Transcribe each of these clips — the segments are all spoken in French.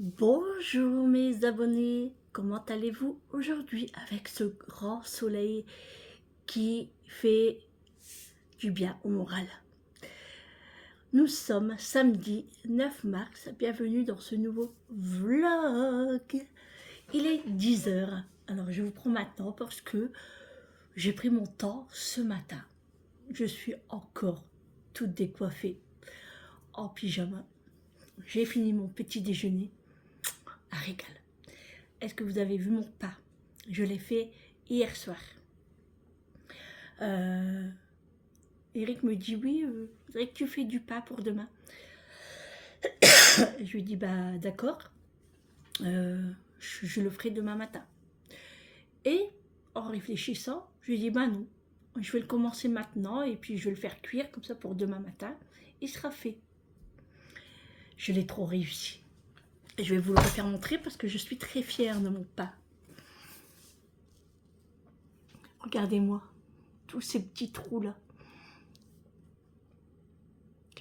Bonjour mes abonnés, comment allez-vous aujourd'hui avec ce grand soleil qui fait du bien au moral? Nous sommes samedi 9 mars, bienvenue dans ce nouveau vlog. Il est 10 heures, alors je vous prends maintenant parce que j'ai pris mon temps ce matin. Je suis encore toute décoiffée, en pyjama. J'ai fini mon petit déjeuner, un régal. Est-ce que vous avez vu mon pas? Je l'ai fait hier soir. Eric me dit oui, faudrait que tu fais du pas pour demain. Je lui dis bah d'accord, je le ferai demain matin. Et en réfléchissant, je lui dis bah non, je vais le commencer maintenant et puis je vais le faire cuire comme ça pour demain matin. Il sera fait. Je l'ai trop réussi. Et je vais vous le refaire montrer parce que je suis très fière de mon pas. Regardez-moi, tous ces petits trous là.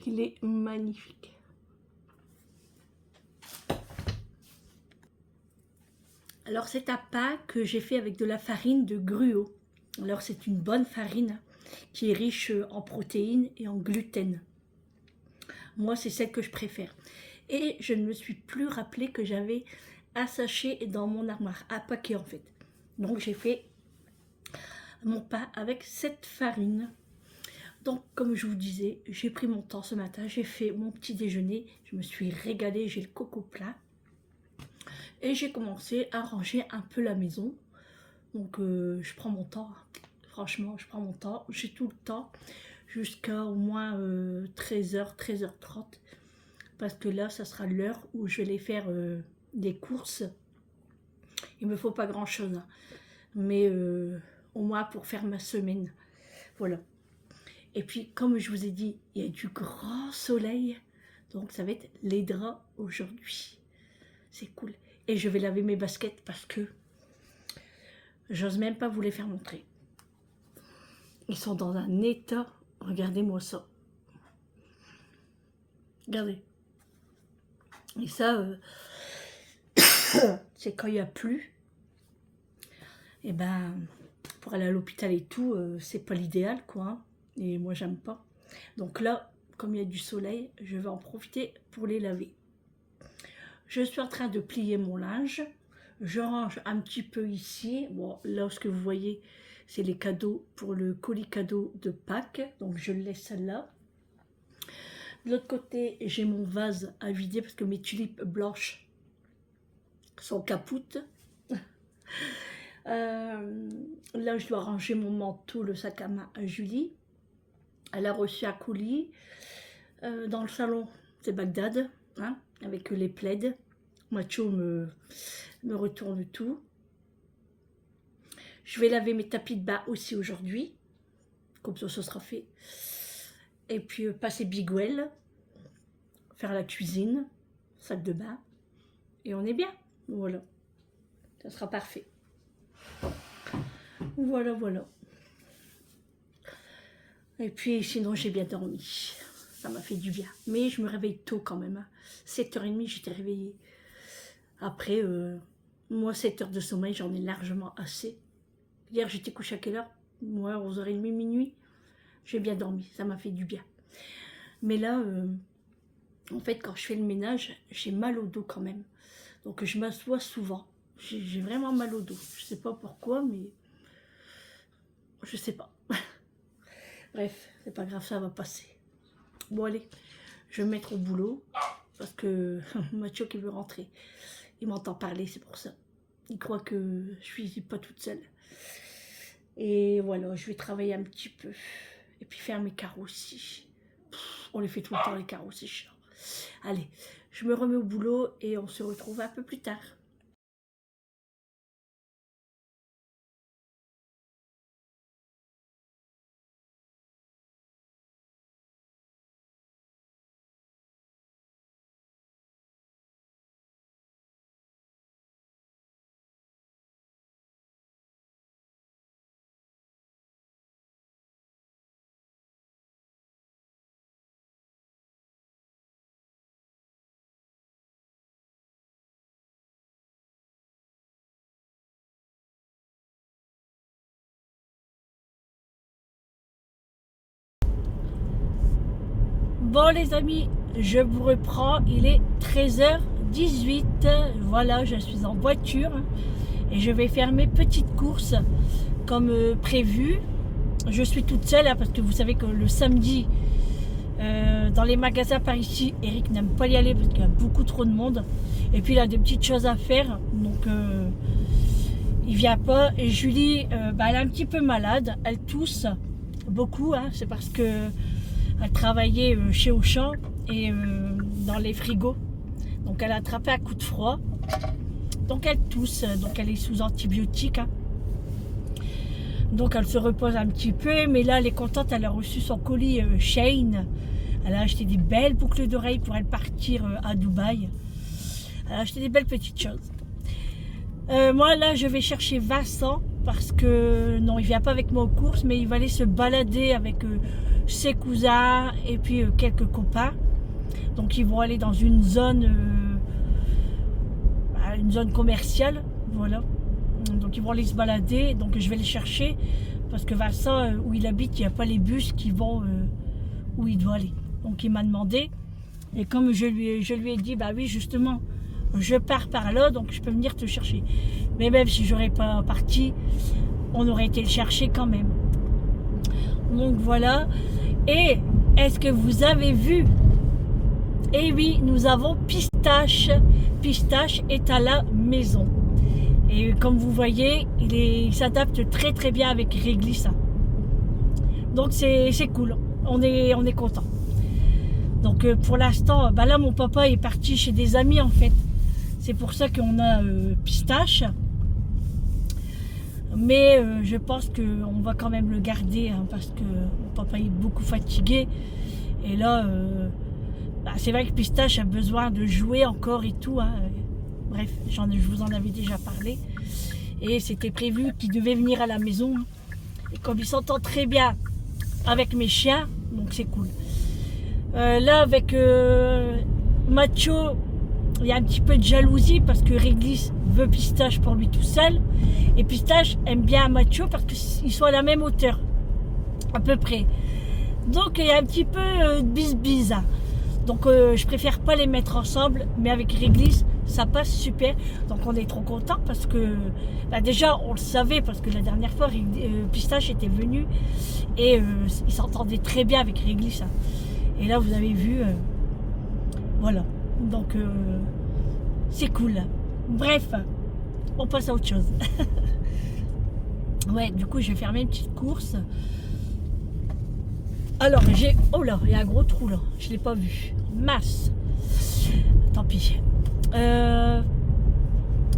Il est magnifique. Alors c'est un pas que j'ai fait avec de la farine de gruau. Alors c'est une bonne farine qui est riche en protéines et en gluten. Moi c'est celle que je préfère. Et je ne me suis plus rappelé que j'avais un sachet dans mon armoire, un paquet en fait. Donc j'ai fait mon pain avec cette farine. Donc comme je vous disais, j'ai pris mon temps ce matin, j'ai fait mon petit déjeuner, je me suis régalée, j'ai le coco plein. Et j'ai commencé à ranger un peu la maison. Donc je prends mon temps, franchement je prends mon temps, j'ai tout le temps jusqu'à au moins 13h, 13h30 parce que là ça sera l'heure où je vais aller faire des courses. Il me faut pas grand chose, hein, mais au moins pour faire ma semaine, voilà. Et puis comme je vous ai dit, il y a du grand soleil, donc ça va être les draps aujourd'hui, c'est cool. Et je vais laver mes baskets parce que j'ose même pas vous les faire montrer. Ils sont dans un état, regardez-moi ça. Regardez. Et ça, c'est quand il n'y a plu. Et ben, pour aller à l'hôpital et tout, c'est pas l'idéal, quoi. Hein. Et moi, j'aime pas. Donc là, comme il y a du soleil, je vais en profiter pour les laver. Je suis en train de plier mon linge. Je range un petit peu ici. Bon, là, ce que vous voyez, c'est les cadeaux pour le colis cadeau de Pâques. Donc, je le laisse là. De l'autre côté, j'ai mon vase à vider parce que mes tulipes blanches sont capoutes. Là, je dois ranger mon manteau, le sac à main à Julie. Elle a reçu un colis. Dans le salon, c'est Bagdad, hein, avec les plaids. Macho me retourne tout. Je vais laver mes tapis de bain aussi aujourd'hui. Comme ça, ce sera fait. Et puis, passer Big Well. Faire la cuisine. Sac de bain. Et on est bien. Voilà. Ça sera parfait. Voilà, voilà. Et puis sinon j'ai bien dormi. Ça m'a fait du bien. Mais je me réveille tôt quand même. 7h30 j'étais réveillée. Après, moi 7 heures de sommeil j'en ai largement assez. Hier j'étais couchée à quelle heure? Moi 11h30, minuit. J'ai bien dormi. Ça m'a fait du bien. Mais là, en fait quand je fais le ménage, j'ai mal au dos quand même. Donc je m'assois souvent. J'ai vraiment mal au dos. Je sais pas pourquoi, mais je sais pas. Bref, c'est pas grave, ça va passer. Bon allez, je vais me mettre au boulot parce que Mathieu qui veut rentrer. Il m'entend parler, c'est pour ça. Il croit que je suis pas toute seule. Et voilà, je vais travailler un petit peu. Et puis faire mes carreaux aussi. On les fait tout le temps les carreaux, c'est chiant. Allez, je me remets au boulot et on se retrouve un peu plus tard. Bon les amis, je vous reprends, il est 13h18, voilà, je suis en voiture et je vais faire mes petites courses comme prévu. Je suis toute seule hein, parce que vous savez que le samedi, dans les magasins par ici, Eric n'aime pas y aller parce qu'il y a beaucoup trop de monde. Et puis il a des petites choses à faire, donc il vient pas. Et Julie, elle est un petit peu malade, elle tousse beaucoup, hein, c'est parce que elle travaillait chez Auchan et dans les frigos. Donc elle a attrapé un coup de froid. Donc elle tousse, donc elle est sous antibiotiques. Hein. Donc elle se repose un petit peu, mais là elle est contente, elle a reçu son colis Shein. Elle a acheté des belles boucles d'oreilles pour elle partir à Dubaï. Elle a acheté des belles petites choses. Moi là je vais chercher Vincent parce que non il vient pas avec moi aux courses, mais il va aller se balader avec ses cousins et puis quelques copains. Donc ils vont aller dans une zone commerciale, voilà. Donc ils vont aller se balader, donc je vais les chercher parce que Vincent où il habite il n'y a pas les bus qui vont où il doit aller. Donc il m'a demandé et comme je lui ai dit bah oui justement je pars par là donc je peux venir te chercher. Mais même si j'aurais pas parti, on aurait été le chercher quand même. Donc voilà. Et est-ce que vous avez vu? Eh oui, nous avons Pistache. Pistache est à la maison. Et comme vous voyez, il s'adapte très très bien avec Réglisse. Donc c'est cool. On est content. Donc pour l'instant, là mon papa est parti chez des amis en fait. C'est pour ça qu'on a Pistache. Mais je pense qu'on va quand même le garder hein, parce que mon papa est beaucoup fatigué. Et là, c'est vrai que Pistache a besoin de jouer encore et tout. Hein. Bref, je vous en avais déjà parlé. Et c'était prévu qu'il devait venir à la maison. Et comme il s'entend très bien avec mes chiens, donc c'est cool. Là, avec Macho, il y a un petit peu de jalousie parce que Réglisse veut Pistache pour lui tout seul. Et Pistache aime bien Macho parce qu'ils sont à la même hauteur, à peu près. Donc il y a un petit peu de bis-bis. Donc je préfère pas les mettre ensemble, mais avec Réglisse, ça passe super. Donc on est trop content parce que déjà on le savait parce que la dernière fois Pistache était venu et il s'entendait très bien avec Réglisse. Et là vous avez vu, voilà. Donc c'est cool. Bref, on passe à autre chose. Ouais, du coup je vais faire mes petites courses. Alors j'ai... Oh là, il y a un gros trou là, je ne l'ai pas vu. Masse. Tant pis.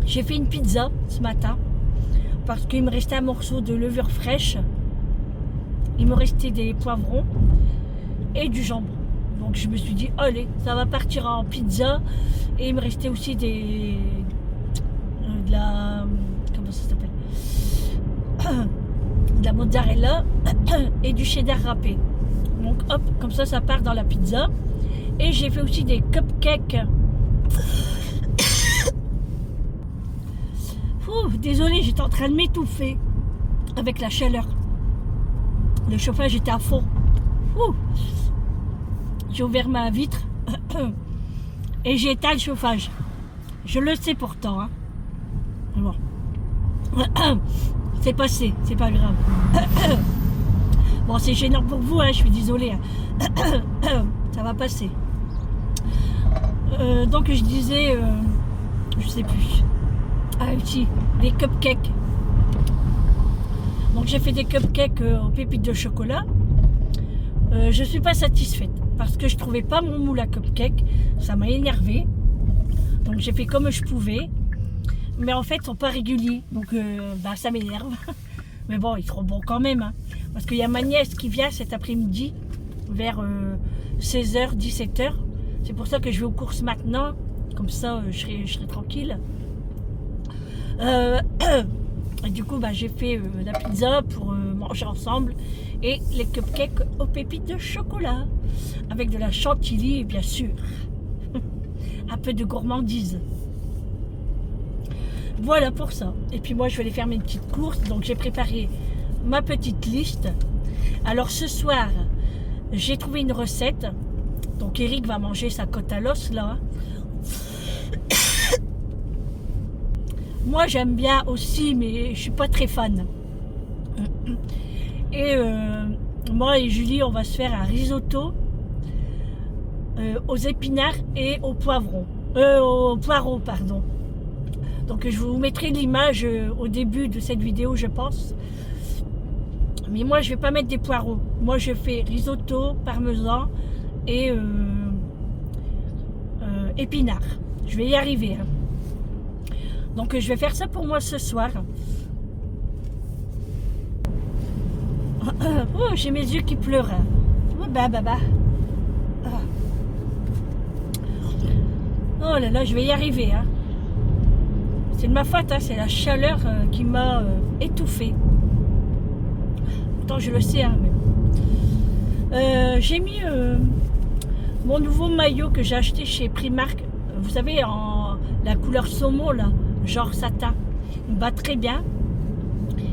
J'ai fait une pizza ce matin parce qu'il me restait un morceau de levure fraîche. Il me restait des poivrons et du jambon. Donc je me suis dit, allez, ça va partir en pizza. Et il me restait aussi de la... Comment ça s'appelle? De la mozzarella et du cheddar râpé. Donc hop, comme ça part dans la pizza. Et j'ai fait aussi des cupcakes. Désolée, j'étais en train de m'étouffer avec la chaleur. Le chauffage était à fond. J'ai ouvert ma vitre et j'ai éteint le chauffage. Je le sais pourtant. Hein. Bon. C'est passé, c'est pas grave. Bon, c'est gênant pour vous, hein, je suis désolée. Hein. Ça va passer. Donc je disais, je sais plus. Ah ici, des cupcakes. Donc j'ai fait des cupcakes aux pépites de chocolat. Je suis pas satisfaite parce que je trouvais pas mon moule à cupcake. Ça m'a énervé. Donc j'ai fait comme je pouvais. Mais en fait, ils sont pas réguliers. Donc ça m'énerve. Mais bon, ils seront bons quand même. Hein. Parce qu'il y a ma nièce qui vient cet après-midi vers 16h, 17h. C'est pour ça que je vais aux courses maintenant. Comme ça, je serai tranquille. Et du coup, j'ai fait la pizza pour manger ensemble. Et les cupcakes aux pépites de chocolat. Avec de la chantilly, bien sûr. Un peu de gourmandise. Voilà pour ça. Et puis moi, je vais aller faire mes petites courses. Donc, j'ai préparé ma petite liste. Alors, ce soir, j'ai trouvé une recette. Donc Eric va manger sa côte à l'os là. Moi j'aime bien aussi, mais je suis pas très fan. Et moi et Julie, on va se faire un risotto aux épinards et aux poivrons. Aux poireaux, pardon. Donc je vous mettrai l'image au début de cette vidéo, je pense. Mais moi, je vais pas mettre des poireaux. Moi, je fais risotto, parmesan et épinards. Je vais y arriver. Hein. Donc je vais faire ça pour moi ce soir. Oh, j'ai mes yeux qui pleurent. Oh, bah. Oh là là, je vais y arriver. Hein. C'est de ma faute, hein, c'est la chaleur qui m'a étouffée. Pourtant, je le sais. Hein, mais... j'ai mis mon nouveau maillot que j'ai acheté chez Primark. Vous savez, en la couleur saumon, là, genre satin. Il me va très bien.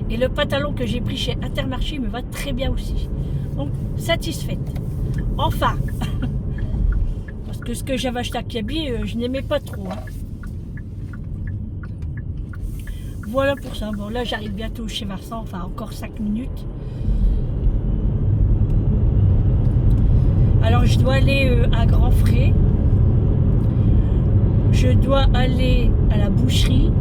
Et le pantalon que j'ai pris chez Intermarché me va très bien aussi. Donc, satisfaite. Enfin. Parce que ce que j'avais acheté à Kiabi, je n'aimais pas trop. Hein. Voilà pour ça. Bon, là, j'arrive bientôt chez Vincent. Enfin, encore 5 minutes. Alors, je dois aller à Grand Frais. Je dois aller à la boucherie.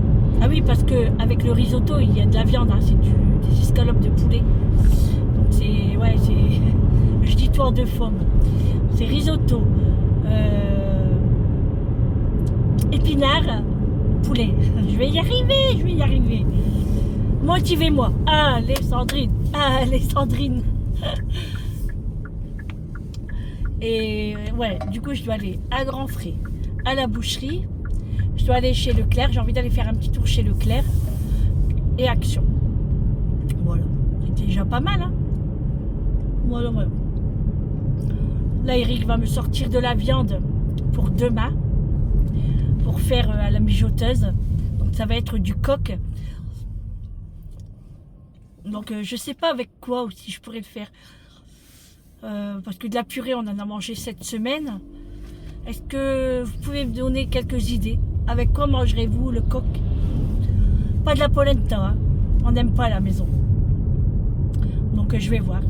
Ah oui, parce que avec le risotto, il y a de la viande. Hein, c'est des escalopes de poulet. Donc, c'est... Ouais, c'est... Je dis tour de forme. C'est risotto. Épinards, poulet. Je vais y arriver. Motivez-moi. Allez, Sandrine. Et ouais, du coup, je dois aller à Grand Frais, à la boucherie. Je dois aller chez Leclerc. J'ai envie d'aller faire un petit tour chez Leclerc. Et Action. Voilà. C'est déjà pas mal, hein. Voilà. Là, Eric va me sortir de la viande pour demain. Pour faire à la mijoteuse. Donc, ça va être du coq. Donc, je sais pas avec quoi aussi je pourrais le faire. Parce que de la purée, on en a mangé cette semaine. Est-ce que vous pouvez me donner quelques idées? Avec quoi mangerez-vous le coq? Pas de la polenta, hein. On n'aime pas à la maison. Donc je vais voir.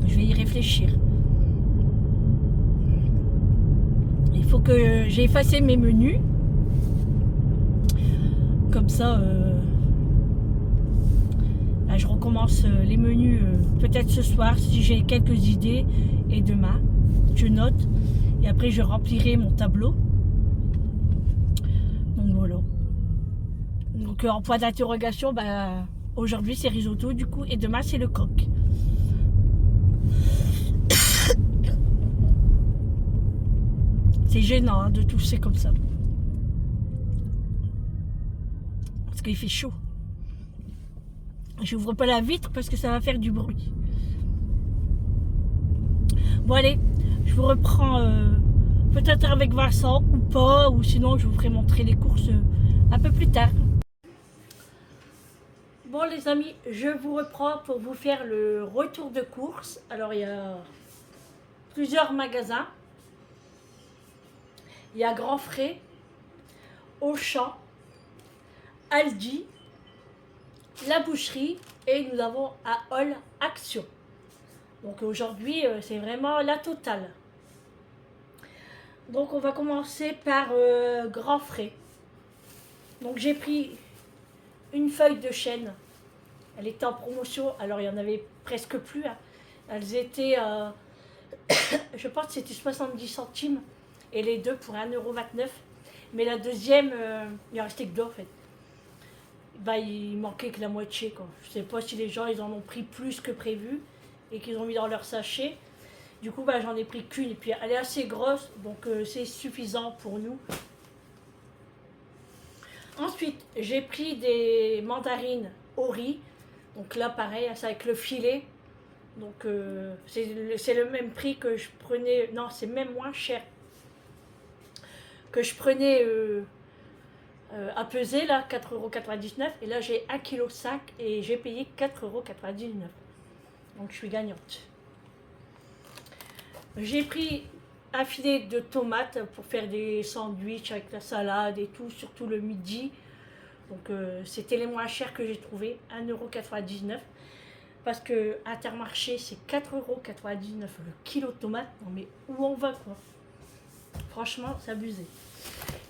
Je vais y réfléchir. Il faut que j'ai effacé mes menus. Comme ça, je recommence les menus peut-être ce soir si j'ai quelques idées. Et demain, je note. Et après, je remplirai mon tableau. Donc voilà. Donc en point d'interrogation, aujourd'hui c'est risotto du coup. Et demain c'est le coq. C'est gênant hein, de tousser comme ça. Parce qu'il fait chaud. J'ouvre pas la vitre parce que ça va faire du bruit. Bon allez, je vous reprends peut-être avec Vincent ou pas, ou sinon je vous ferai montrer les courses un peu plus tard. Bon les amis, je vous reprends pour vous faire le retour de course. Alors il y a plusieurs magasins. Il y a Grand Frais, Auchan, Aldi, la boucherie et nous avons à Hall Action. Donc aujourd'hui c'est vraiment la totale. Donc on va commencer par Grand Frais. Donc j'ai pris une feuille de chêne. Elle était en promotion, alors il y en avait presque plus. Hein. Elles étaient, je pense que c'était 70 centimes. Et les deux pour 1,29 €. Mais la deuxième, il en restait que deux en fait. Il manquait que la moitié. Quoi. Je ne sais pas si les gens ils en ont pris plus que prévu et qu'ils ont mis dans leur sachet. Du coup, j'en ai pris qu'une. Et puis elle est assez grosse, donc c'est suffisant pour nous. Ensuite, j'ai pris des mandarines au riz. Donc là, pareil, c'est avec le filet. Donc c'est le même prix que je prenais. Non, c'est même moins cher que je prenais à peser, là, 4,99 €. Et là, j'ai 1,5 kg et j'ai payé 4,99 €. Donc, je suis gagnante. J'ai pris un filet de tomates pour faire des sandwichs avec la salade et tout, surtout le midi. Donc c'était les moins chers que j'ai trouvé, 1,99 €. Parce que Intermarché, c'est 4,99 € le kilo de tomates. Non mais où on va quoi? Franchement, c'est abusé.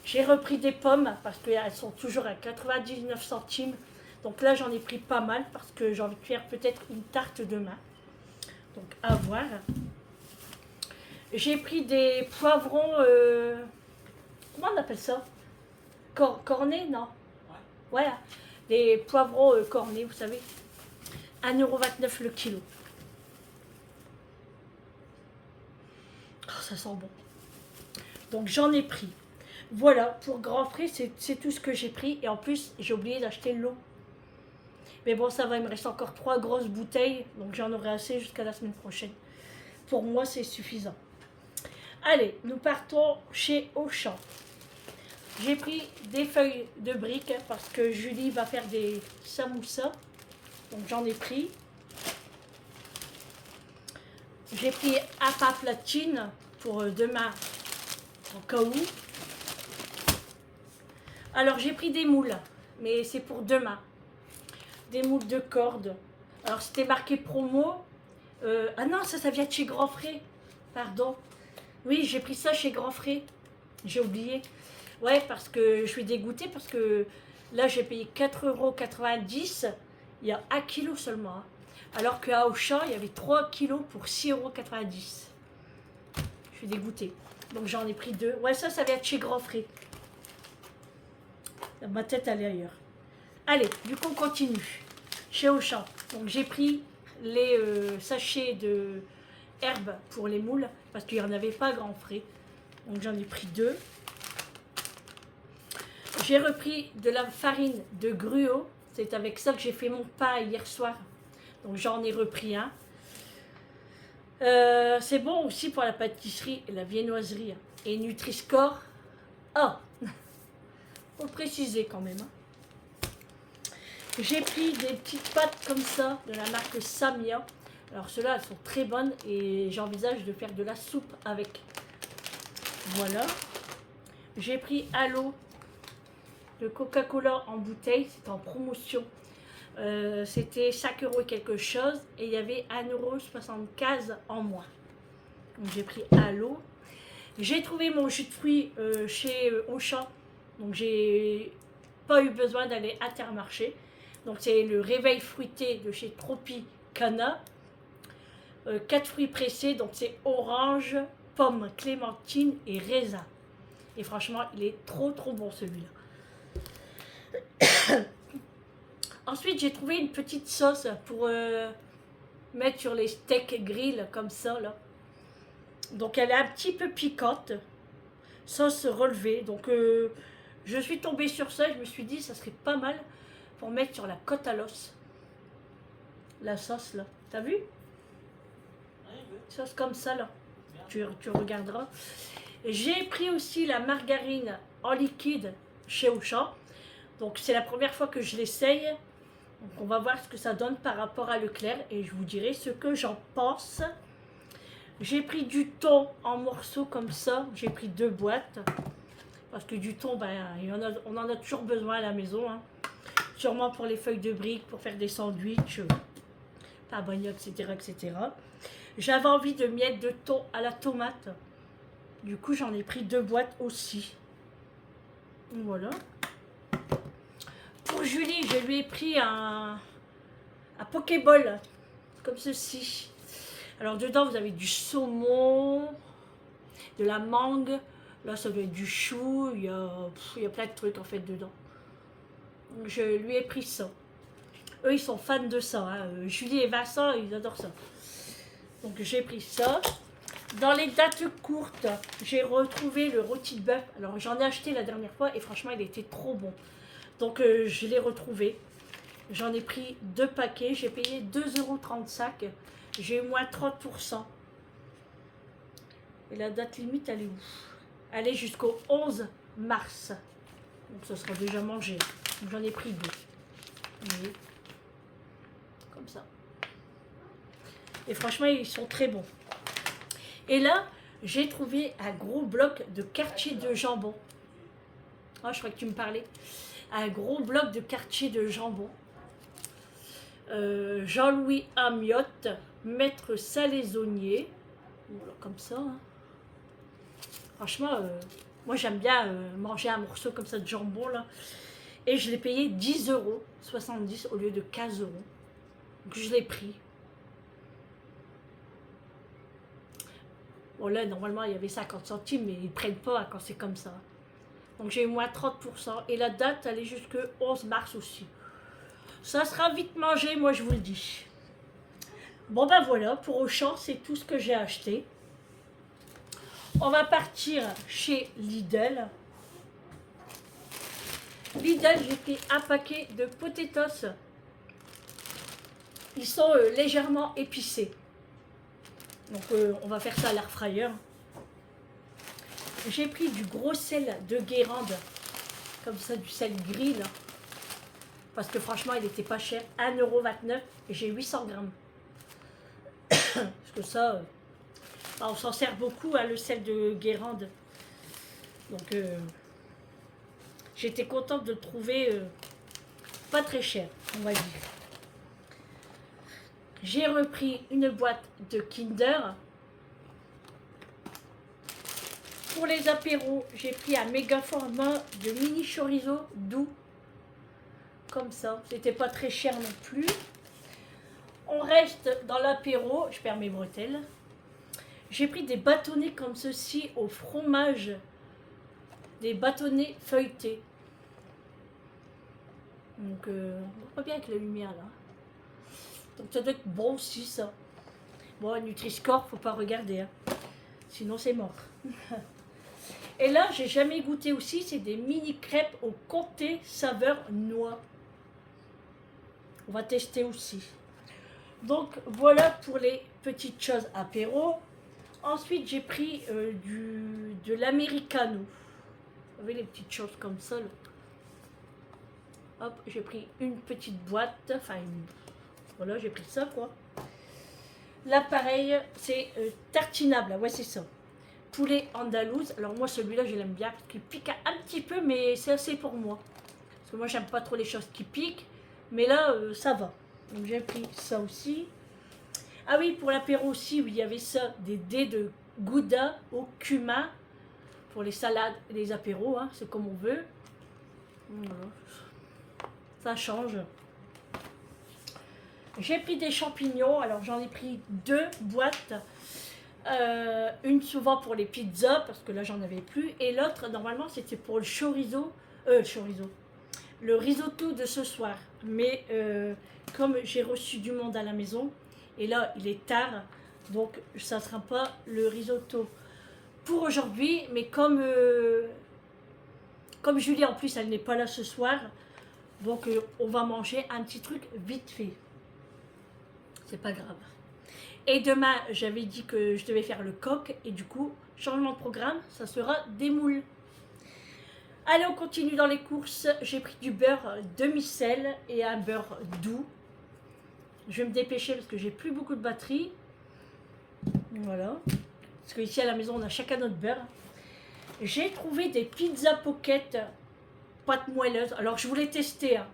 J'ai repris des pommes parce qu'elles sont toujours à 99 centimes. Donc là, j'en ai pris pas mal parce que j'ai envie de faire peut-être une tarte demain. Donc à voir. J'ai pris des poivrons, comment on appelle ça? Cornés, non? Voilà, des poivrons cornés, vous savez. 1,29 € le kilo. Oh, ça sent bon. Donc j'en ai pris. Voilà, pour grand frais, c'est tout ce que j'ai pris. Et en plus, j'ai oublié d'acheter l'eau. Mais bon, ça va, il me reste encore 3 grosses bouteilles. Donc j'en aurai assez jusqu'à la semaine prochaine. Pour moi, c'est suffisant. Allez, nous partons chez Auchan. J'ai pris des feuilles de briques parce que Julie va faire des samoussas. Donc j'en ai pris. J'ai pris un pain platine pour demain, au cas où. Alors j'ai pris des moules, mais c'est pour demain. Des moules de corde. Alors c'était marqué promo. Ah non, ça vient de chez Grand Frais. Pardon. Oui, j'ai pris ça chez Grand Frais. J'ai oublié. Ouais, parce que je suis dégoûtée parce que là j'ai payé 4,90 €. Il y a 1 kilo seulement. Hein. Alors qu'à Auchan, il y avait 3 kilos pour 6,90 €. Je suis dégoûtée. Donc j'en ai pris 2. Ouais, ça vient de chez Grand Frais. Ma tête allait ailleurs. Allez, du coup on continue. Chez Auchan. Donc j'ai pris les sachets de herbes pour les moules. Parce qu'il n'y en avait pas à Grand Frais. Donc j'en ai pris 2. J'ai repris de la farine de gruau. C'est avec ça que j'ai fait mon pain hier soir. Donc j'en ai repris un. C'est bon aussi pour la pâtisserie et la viennoiserie. Et Nutri-Score. Oh, faut le préciser quand même. J'ai pris des petites pâtes comme ça de la marque Samia. Alors ceux-là, elles sont très bonnes et j'envisage de faire de la soupe avec. Voilà. J'ai pris à l'eau de Coca-Cola en bouteille, c'est en promotion. C'était 5 € et quelque chose et il y avait 1,75 € en moins. Donc j'ai pris à l'eau. J'ai trouvé mon jus de fruits chez Auchan, donc j'ai pas eu besoin d'aller à Intermarché. Donc c'est le réveil fruité de chez Tropicana. 4 fruits pressés, donc c'est orange, pomme, clémentine et raisin. Et franchement, il est trop bon celui-là. Ensuite, j'ai trouvé une petite sauce pour mettre sur les steaks grill comme ça là. Donc elle est un petit peu piquante, sauce relevée. Donc je suis tombée sur ça et je me suis dit ça serait pas mal pour mettre sur la côte à l'os. La sauce là, t'as vu? Sauce comme ça là, tu regarderas. J'ai pris aussi la margarine en liquide chez Auchan. Donc c'est la première fois que je l'essaye. Donc on va voir ce que ça donne par rapport à Leclerc et je vous dirai ce que j'en pense. J'ai pris du thon en morceaux comme ça. J'ai pris 2 boîtes. Parce que du thon, ben, on en a toujours besoin à la maison. Hein. Sûrement pour les feuilles de briques, pour faire des sandwichs, pas bagnoles, etc., etc. J'avais envie de miettes de thon à la tomate. Du coup, j'en ai pris 2 boîtes aussi. Voilà. Pour Julie, je lui ai pris un Pokéball, comme ceci. Alors dedans, vous avez du saumon, de la mangue. Là, ça doit être du chou. Il y a plein de trucs en fait dedans. Donc, je lui ai pris ça. Eux, ils sont fans de ça. Hein. Julie et Vincent, ils adorent ça. Donc j'ai pris ça. Dans les dates courtes, j'ai retrouvé le rôti de bœuf. Alors j'en ai acheté la dernière fois et franchement, il était trop bon. Donc je l'ai retrouvé. J'en ai pris 2 paquets. J'ai payé 2,35 €. J'ai eu moins 30%. Et la date limite, elle est où? Elle est jusqu'au 11 mars. Donc ça sera déjà mangé. J'en ai pris 2. Oui. Comme ça. Et franchement, ils sont très bons. Et là, j'ai trouvé un gros bloc de quartier de jambon. Ah, je crois que tu me parlais. Un gros bloc de quartier de jambon. Jean-Louis Amiotte, maître salaisonnier. Comme ça. Hein. Franchement, moi j'aime bien manger un morceau comme ça de jambon là. Et je l'ai payé 10,70 € au lieu de 15 €. Donc je l'ai pris. Bon là, normalement il y avait 50 centimes, mais ils ne prennent pas quand c'est comme ça. Donc j'ai eu moins 30%. Et la date, elle est jusqu'au 11 mars aussi. Ça sera vite mangé, moi je vous le dis. Bon ben voilà, pour Auchan, c'est tout ce que j'ai acheté. On va partir chez Lidl. Lidl, j'ai pris un paquet de potatoes. Ils sont légèrement épicés. Donc on va faire ça à l'air fryer. J'ai pris du gros sel de Guérande. Comme ça, du sel gris là. Parce que franchement, il n'était pas cher. 1,29 € et j'ai 800 grammes. Parce que ça, on s'en sert beaucoup, hein, le sel de Guérande. Donc, j'étais contente de le trouver pas très cher, on va dire. J'ai repris une boîte de Kinder. Pour les apéros, j'ai pris un méga format de mini chorizo doux. Comme ça, c'était pas très cher non plus. On reste dans l'apéro, je perds mes bretelles. J'ai pris des bâtonnets comme ceci au fromage, des bâtonnets feuilletés. Donc, on voit pas bien avec la lumière là. Donc ça doit être bon aussi ça. Bon, Nutri-Score, faut pas regarder, hein. Sinon c'est mort. Et là, j'ai jamais goûté aussi, c'est des mini crêpes au comté saveur noix. On va tester aussi. Donc voilà pour les petites choses apéro. Ensuite, j'ai pris de l'americano. Vous voyez les petites choses comme ça là. Hop, j'ai pris une petite boîte. Enfin, voilà, j'ai pris ça quoi. Là, pareil, c'est tartinable. Ouais, c'est ça. Poulet andalouse. Alors moi, celui-là, je l'aime bien parce qu'il pique un petit peu, mais c'est assez pour moi. Parce que moi, j'aime pas trop les choses qui piquent. Mais là, ça va. Donc j'ai pris ça aussi. Ah oui, pour l'apéro aussi, il y avait ça, des dés de gouda au cumin. Pour les salades et les apéros, hein, c'est comme on veut. Voilà. Ça change. J'ai pris des champignons, alors j'en ai pris 2 boîtes. Une souvent pour les pizzas, parce que là j'en avais plus. Et l'autre, normalement, c'était pour le chorizo. Le risotto de ce soir. Mais comme j'ai reçu du monde à la maison, et là il est tard, donc ça ne sera pas le risotto pour aujourd'hui. Mais comme Julie en plus elle n'est pas là ce soir, donc on va manger un petit truc vite fait. C'est pas grave. Et demain, j'avais dit que je devais faire le coq. Et du coup, changement de programme, ça sera des moules. Allez, on continue dans les courses. J'ai pris du beurre demi-sel et un beurre doux. Je vais me dépêcher parce que j'ai plus beaucoup de batterie. Voilà. Parce qu'ici à la maison, on a chacun notre beurre. J'ai trouvé des pizzas pocket, pâte moelleuse. Alors, je voulais tester hein,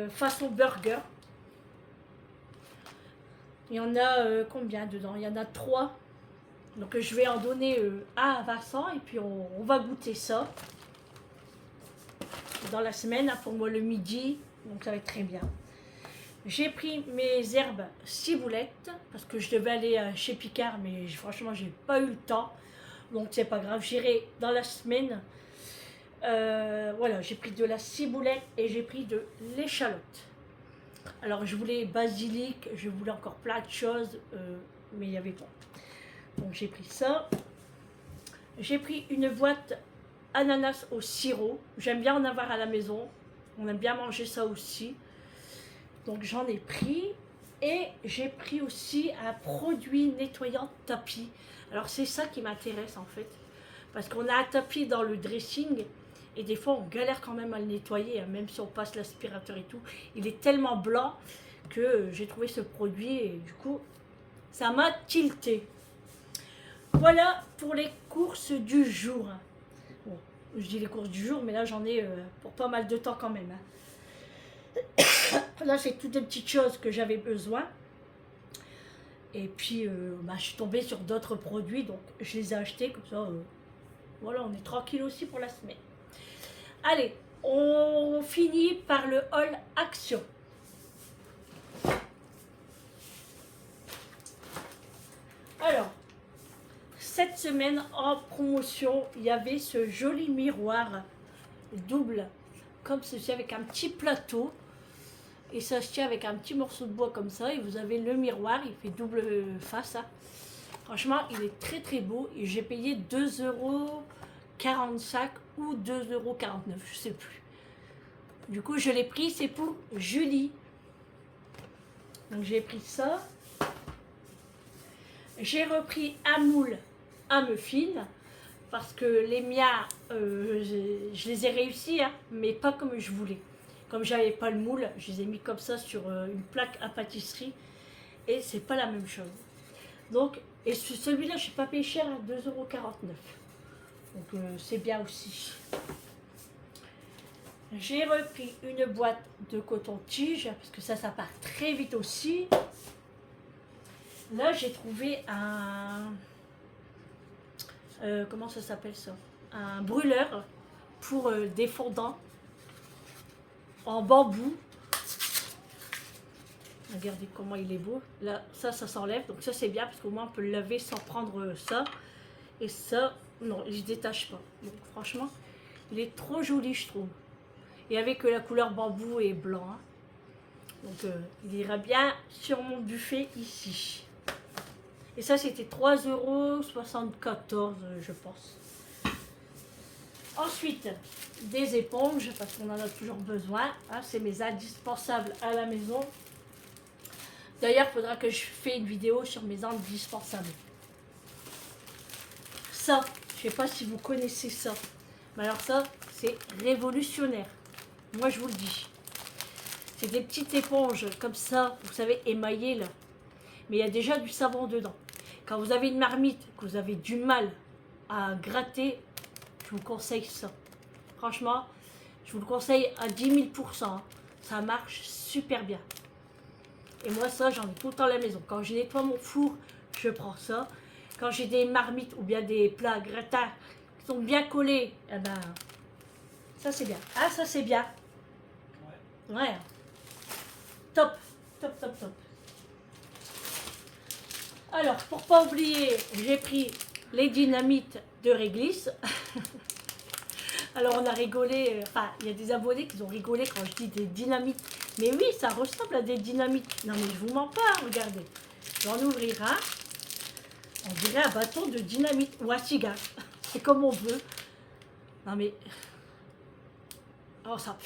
façon burger. Il y en a combien dedans? Il y en a 3. Donc je vais en donner un à Vincent et puis on va goûter ça dans la semaine, hein, pour moi le midi. Donc ça va être très bien. J'ai pris mes herbes ciboulettes parce que je devais aller chez Picard, mais franchement j'ai pas eu le temps. Donc c'est pas grave, j'irai dans la semaine. Voilà, j'ai pris de la ciboulette et j'ai pris de l'échalote. Alors je voulais basilic, je voulais encore plein de choses, mais il n'y avait pas. Donc j'ai pris ça. J'ai pris une boîte ananas au sirop. J'aime bien en avoir à la maison. On aime bien manger ça aussi. Donc j'en ai pris. Et j'ai pris aussi un produit nettoyant tapis. Alors c'est ça qui m'intéresse en fait. Parce qu'on a un tapis dans le dressing. Et des fois, on galère quand même à le nettoyer, hein, même si on passe l'aspirateur et tout. Il est tellement blanc que j'ai trouvé ce produit et du coup, ça m'a tilté. Voilà pour les courses du jour. Bon, je dis les courses du jour, mais là j'en ai pour pas mal de temps quand même. Là c'est toutes les petites choses que j'avais besoin. Et puis je suis tombée sur d'autres produits, donc je les ai achetés comme ça. Voilà, on est tranquille aussi pour la semaine. Allez, on finit par le haul action. Alors, cette semaine en promotion, il y avait ce joli miroir double, comme ceci, avec un petit plateau. Et ça se tient avec un petit morceau de bois comme ça. Et vous avez le miroir, il fait double face. Hein. Franchement, il est très très beau. Et j'ai payé 2,45 € ou 2,49 €, je sais plus. Du coup, je l'ai pris, c'est pour Julie. Donc j'ai pris ça. J'ai repris un moule à muffins parce que les miens, je les ai réussis, hein, mais pas comme je voulais. Comme j'avais pas le moule, je les ai mis comme ça sur une plaque à pâtisserie et c'est pas la même chose. Donc, et celui-là, je n'ai pas payé cher à 2,49 €. Donc c'est bien aussi. J'ai repris une boîte de coton-tige parce que ça part très vite aussi. Là, j'ai trouvé un... comment ça s'appelle ça? Un brûleur pour des fondants en bambou. Regardez comment il est beau. Là, ça s'enlève. Donc ça, c'est bien parce qu'au moins, on peut le laver sans prendre ça. Et ça, non, il ne se détache pas. Donc franchement, il est trop joli, je trouve. Et avec la couleur bambou et blanc. Hein. Donc il ira bien sur mon buffet ici. Et ça, c'était 3,74 €, je pense. Ensuite, des éponges, parce qu'on en a toujours besoin. Hein, c'est mes indispensables à la maison. D'ailleurs, il faudra que je fasse une vidéo sur mes indispensables. Ça, je ne sais pas si vous connaissez ça. Mais alors ça, c'est révolutionnaire. Moi, je vous le dis. C'est des petites éponges comme ça, vous savez, émaillées là. Mais il y a déjà du savon dedans. Quand vous avez une marmite, que vous avez du mal à gratter, je vous conseille ça. Franchement, je vous le conseille à 10 000 %. Ça marche super bien. Et moi, ça, j'en ai tout le temps à la maison. Quand je nettoie mon four, je prends ça. Quand j'ai des marmites ou bien des plats gratins qui sont bien collés, eh ben, ça c'est bien. Ah, ça c'est bien. Ouais. Top, top, top, top. Alors, pour pas oublier, j'ai pris les dynamites de réglisse. Alors, on a rigolé, enfin, il y a des abonnés qui ont rigolé quand je dis des dynamites. Mais oui, ça ressemble à des dynamites. Non, mais je vous mens pas, regardez. J'en ouvrir un. On dirait un bâton de dynamite ou un cigare. C'est comme on veut. Non, mais... Oh, ça...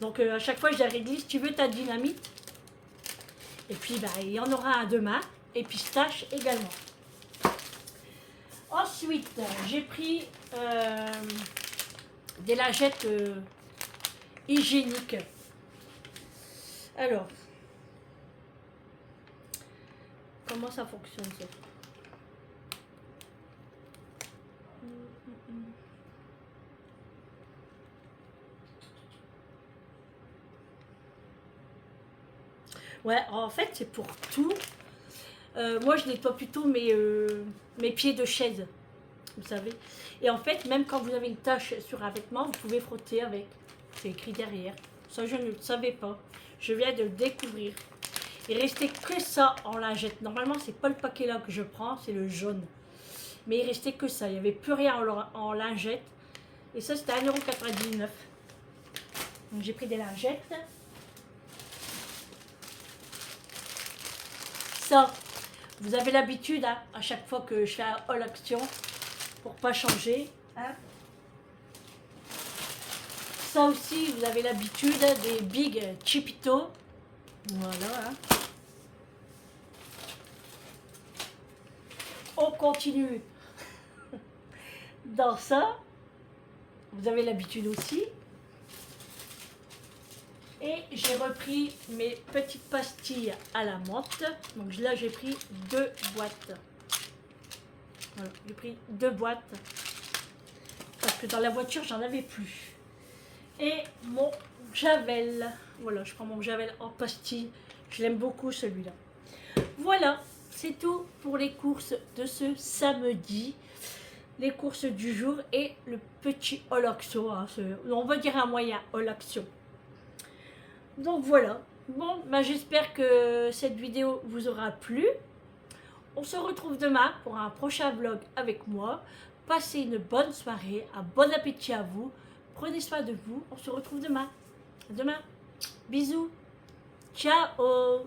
Donc, à chaque fois, je dis à réglisse, tu veux ta dynamite? Et puis, bah, il y en aura un demain. Et pistache également. Ensuite, j'ai pris des lingettes hygiéniques. Alors, comment ça fonctionne ça? Ouais, en fait, c'est pour tout. Moi, je nettoie plutôt mes pieds de chaise, vous savez. Et en fait, même quand vous avez une tache sur un vêtement, vous pouvez frotter avec. C'est écrit derrière. Ça, je ne le savais pas. Je viens de le découvrir. Il restait que ça en lingette. Normalement, c'est pas le paquet là que je prends, c'est le jaune. Mais il restait que ça. Il n'y avait plus rien en lingette. Et ça, c'était 1,99 €. Donc, j'ai pris des lingettes. Ça, vous avez l'habitude, hein, à chaque fois que je fais un haul action, pour pas changer. Hein. Ça aussi, vous avez l'habitude des Big Chipito. Voilà. Hein. On continue dans ça. Vous avez l'habitude aussi. Et j'ai repris mes petites pastilles à la menthe. Donc là, j'ai pris 2 boîtes. Voilà, j'ai pris 2 boîtes parce que dans la voiture, j'en avais plus. Et mon Javel. Voilà, je prends mon Javel en pastille. Je l'aime beaucoup celui-là. Voilà, c'est tout pour les courses de ce samedi. Les courses du jour et le petit Olaxo. Hein, on va dire un moyen Olaxo. Donc voilà. Bon, bah, j'espère que cette vidéo vous aura plu. On se retrouve demain pour un prochain vlog avec moi. Passez une bonne soirée, un bon appétit à vous. Prenez soin de vous. On se retrouve demain. À demain. Bisous. Ciao.